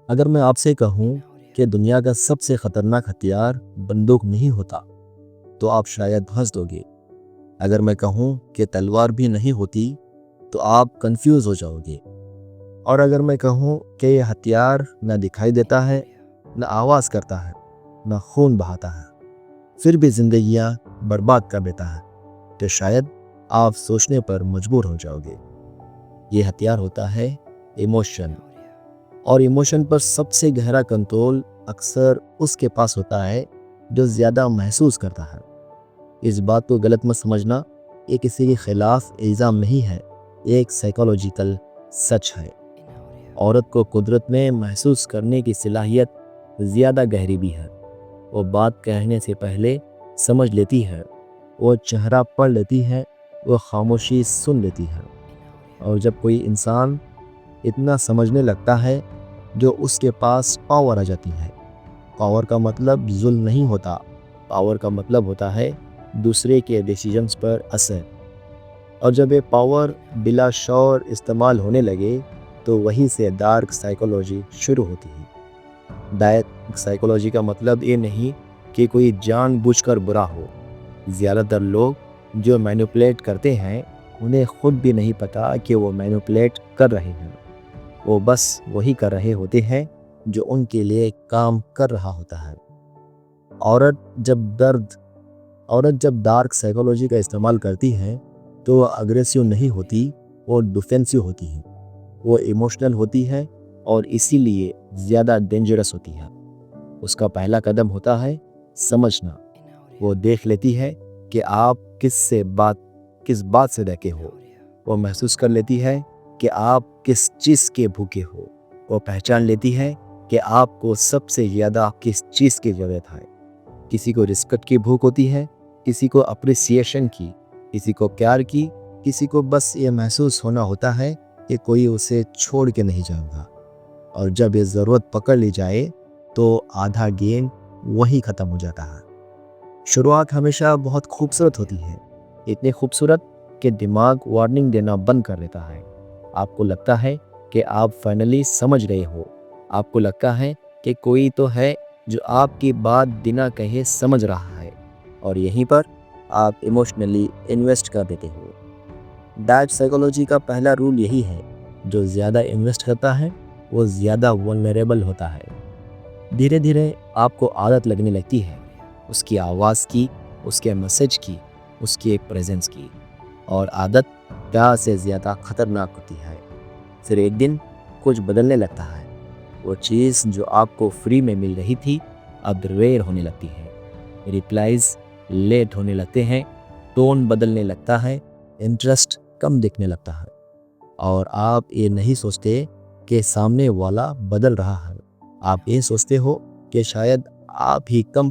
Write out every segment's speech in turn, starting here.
अगर मैं आपसे कहूं कि दुनिया का सबसे खतरनाक हथियार बंदूक नहीं होता, तो आप शायद हंस दोगे। अगर मैं कहूं कि तलवार भी नहीं होती, तो आप कंफ्यूज हो जाओगे। और अगर मैं कहूं कि यह हथियार न दिखाई देता है, न आवाज करता है, न खून बहाता है, फिर भी जिंदगियां बर्बाद कर देता है, तो शायद आप सोचने पर मजबूर हो जाओगे। ये हथियार होता है इमोशन। और इमोशन पर सबसे गहरा कंट्रोल अक्सर उसके पास होता है जो ज़्यादा महसूस करता है। इस बात को गलत मत समझना, ये किसी के खिलाफ इल्ज़ाम नहीं है, ये एक साइकोलॉजिकल सच है। औरत को कुदरत में महसूस करने की सलाहियत ज़्यादा गहरी भी है। वो बात कहने से पहले समझ लेती है, वो चेहरा पढ़ लेती है, वो खामोशी सुन लेती है। और जब कोई इंसान इतना समझने लगता है, जो उसके पास पावर आ जाती है। पावर का मतलब जुल्म नहीं होता, पावर का मतलब होता है दूसरे के डिसीजंस पर असर। और जब ये पावर बिला शौर इस्तेमाल होने लगे, तो वहीं से डार्क साइकोलॉजी शुरू होती है। डार्क साइकोलॉजी का मतलब ये नहीं कि कोई जानबूझकर बुरा हो। ज़्यादातर लोग जो मैनिपुलेट करते हैं, उन्हें खुद भी नहीं पता कि वो मैनिपुलेट कर रहे हैं। वो बस वही कर रहे होते हैं जो उनके लिए काम कर रहा होता है। औरत जब दर्द औरत जब डार्क साइकोलॉजी का इस्तेमाल करती है, तो वो अग्रेसिव नहीं होती, वो डिफेंसिव होती है। वो इमोशनल होती है और इसीलिए ज़्यादा डेंजरस होती है। उसका पहला कदम होता है समझना। वो देख लेती है कि आप किस बात से डके हो। वो महसूस कर लेती है कि आप किस चीज़ के भूखे हो। वो पहचान लेती है कि आपको सबसे ज़्यादा किस चीज़ की ज़रूरत है। किसी को रिस्पेक्ट की भूख होती है, किसी को अप्रिसिएशन की, किसी को प्यार की, किसी को बस ये महसूस होना होता है कि कोई उसे छोड़ के नहीं जाएगा। और जब ये ज़रूरत पकड़ ली जाए, तो आधा गेम वहीं ख़त्म हो जाता है। शुरुआत हमेशा बहुत खूबसूरत होती है, इतनी खूबसूरत कि दिमाग वार्निंग देना बंद कर देता है। आपको लगता है कि आप फाइनली समझ रहे हो। आपको लगता है कि कोई तो है जो आपकी बात बिना कहे समझ रहा है। और यहीं पर आप इमोशनली इन्वेस्ट कर देते हो। डार्क साइकोलॉजी का पहला रूल यही है, जो ज़्यादा इन्वेस्ट करता है वो ज़्यादा वल्नरेबल होता है। धीरे धीरे आपको आदत लगने लगती है उसकी आवाज़ की, उसके मैसेज की, उसकी एक प्रेजेंस की। और आदत प्यार से ज़्यादा खतरनाक होती है। फिर एक दिन कुछ बदलने लगता है। वो चीज़ जो आपको फ्री में मिल रही थी, अब रेयर होने लगती है। रिप्लाइज लेट होने लगते हैं, टोन बदलने लगता है, इंटरेस्ट कम दिखने लगता है। और आप ये नहीं सोचते कि सामने वाला बदल रहा है। आप ये सोचते हो कि शायद आप ही कम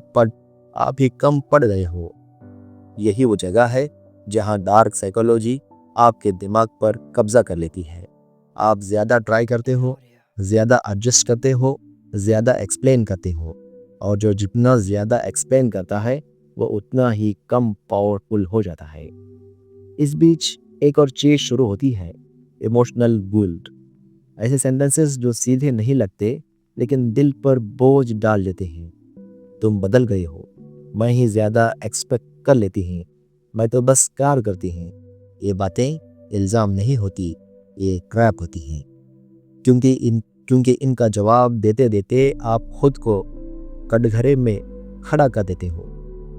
पड़ रहे हो। यही वो जगह है जहाँ डार्क साइकोलॉजी आपके दिमाग पर कब्जा कर लेती है। आप ज़्यादा ट्राई करते हो, ज़्यादा एडजस्ट करते हो, ज़्यादा एक्सप्लेन करते हो। और जो जितना ज़्यादा एक्सप्लेन करता है, वो उतना ही कम पावरफुल हो जाता है। इस बीच एक और चीज़ शुरू होती है, इमोशनल गिल्ट। ऐसे सेंटेंसेस जो सीधे नहीं लगते, लेकिन दिल पर बोझ डाल देते हैं। तुम बदल गए हो, मैं ही ज़्यादा एक्सपेक्ट कर लेती हूँ, मैं तो बस प्यार करती हूँ। ये बातें इल्ज़ाम नहीं होती, ये ट्रैप होती हैं। क्योंकि इनका जवाब देते देते आप खुद को कटघरे में खड़ा कर देते हो।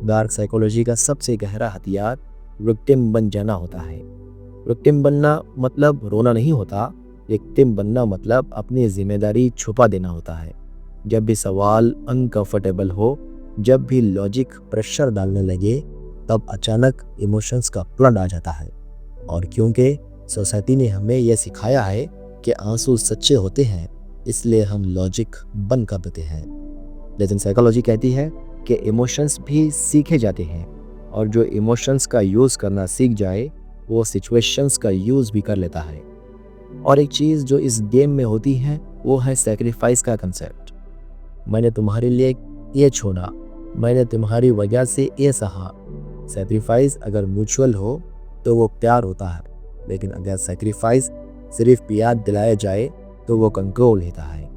डार्क साइकोलॉजी का सबसे गहरा हथियार विक्टिम बन जाना होता है। विक्टिम बनना मतलब रोना नहीं होता, विक्टिम बनना मतलब अपनी जिम्मेदारी छुपा देना होता है। जब भी सवाल अनकंफर्टेबल हो, जब भी लॉजिक प्रेशर डालने लगे, तब अचानक इमोशंस का फ्लड आ जाता है। और क्योंकि सोसाइटी ने हमें यह सिखाया है कि आंसू सच्चे होते हैं, इसलिए हम लॉजिक बंद कर देते हैं। लेकिन साइकोलॉजी कहती है कि इमोशंस भी सीखे जाते हैं, और जो इमोशंस का यूज़ करना सीख जाए, वो सिचुएशंस का यूज़ भी कर लेता है। और एक चीज़ जो इस गेम में होती है, वो है सैक्रिफाइस का कंसेप्ट। मैंने तुम्हारे लिए ये छोड़ा, मैंने तुम्हारी वजह से ये सहा। सैक्रिफाइस अगर म्यूचुअल हो तो वो प्यार होता है, लेकिन अगर सैक्रिफाइस सिर्फ याद दिलाया जाए तो वो कंट्रोल होता है।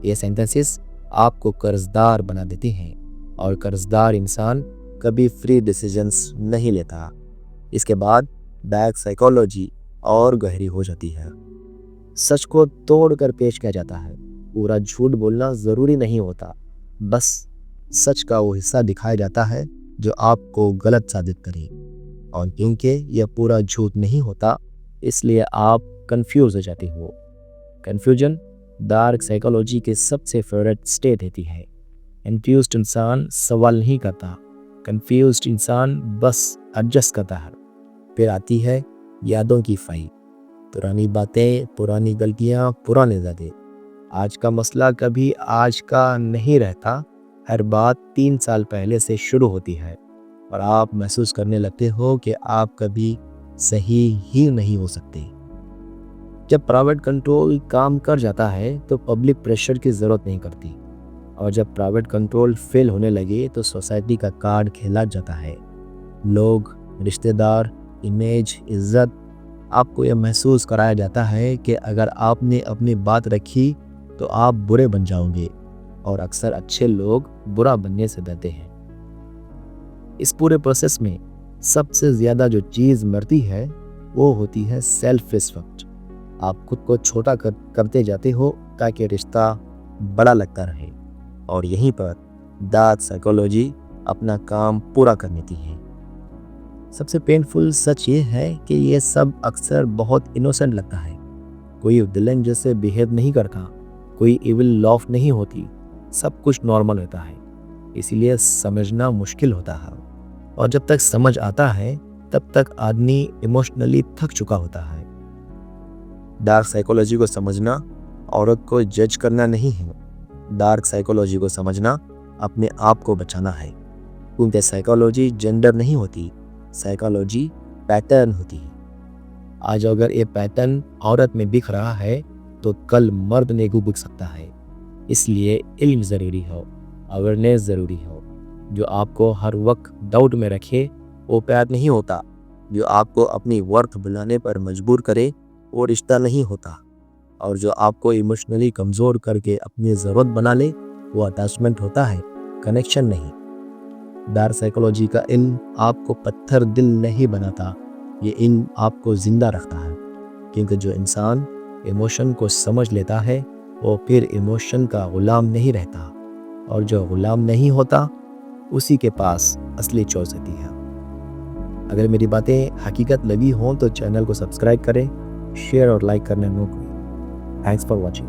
ये सेंटेंसेस आपको कर्जदार बना देती हैं और कर्जदार इंसान कभी फ्री डिसीजंस नहीं लेता। इसके बाद बैक साइकोलॉजी और गहरी हो जाती है। सच को तोड़कर पेश किया जाता है। पूरा झूठ बोलना ज़रूरी नहीं होता, बस सच का वो हिस्सा दिखाया जाता है जो आपको गलत साबित करे। और क्योंकि यह पूरा झूठ नहीं होता, इसलिए आप कंफ्यूज हो जाते हो। कन्फ्यूजन डार्क साइकोलॉजी के सबसे फेवरेट स्टेट होती है। कंफ्यूज्ड इंसान सवाल नहीं करता, कंफ्यूज्ड इंसान बस एडजस्ट करता है। फिर आती है यादों की फाइल। पुरानी बातें, पुरानी गलतियाँ, पुराने ज़ादे। आज का मसला कभी आज का नहीं रहता। हर बात 3 साल पहले से शुरू होती है और आप महसूस करने लगते हो कि आप कभी सही ही नहीं हो सकते। जब प्राइवेट कंट्रोल काम कर जाता है तो पब्लिक प्रेशर की ज़रूरत नहीं करती, और जब प्राइवेट कंट्रोल फेल होने लगे तो सोसाइटी का कार्ड खेला जाता है। लोग, रिश्तेदार, इमेज, इज्जत। आपको यह महसूस कराया जाता है कि अगर आपने अपनी बात रखी तो आप बुरे बन जाओगे, और अक्सर अच्छे लोग बुरा बनने से डरते हैं। इस पूरे प्रोसेस में सबसे ज़्यादा जो चीज़ मरती है वो होती है सेल्फ रिस्पेक्ट। आप खुद को छोटा करते जाते हो ताकि रिश्ता बड़ा लगता रहे, और यहीं पर डार्क साइकोलॉजी अपना काम पूरा कर लेती है। सबसे पेनफुल सच ये है कि ये सब अक्सर बहुत इनोसेंट लगता है। कोई विलेन जैसे बिहेव नहीं करता, कोई इविल लॉफ नहीं होती, सब कुछ नॉर्मल होता है। इसीलिए समझना मुश्किल होता है, और जब तक समझ आता है तब तक आदमी इमोशनली थक चुका होता है। डार्क साइकोलॉजी को समझना औरत को जज करना नहीं है। डार्क साइकोलॉजी को समझना अपने आप को बचाना है, क्योंकि साइकोलॉजी जेंडर नहीं होती, साइकोलॉजी पैटर्न होती है। आज अगर ये पैटर्न औरत में दिख रहा है तो कल मर्द में भी दिख सकता है। इसलिए इल्म ज़रूरी हो, अवेयरनेस ज़रूरी हो। जो आपको हर वक्त डाउट में रखे वो प्यार नहीं होता। जो आपको अपनी वर्थ बुलाने पर मजबूर करे वो रिश्ता नहीं होता। और जो आपको इमोशनली कमज़ोर करके अपनी ज़रूरत बना ले वो अटैचमेंट होता है, कनेक्शन नहीं। डार्क साइकोलॉजी का इल्म आपको पत्थर दिल नहीं बनाता, ये इल्म आपको ज़िंदा रखता है। क्योंकि जो इंसान इमोशन को समझ लेता है वो फिर इमोशन का गुलाम नहीं रहता, और जो गुलाम नहीं होता उसी के पास असली चॉइस होती है। अगर मेरी बातें हकीकत लगी हों तो चैनल को सब्सक्राइब करें, शेयर और लाइक करना न भूलें। Thanks for watching.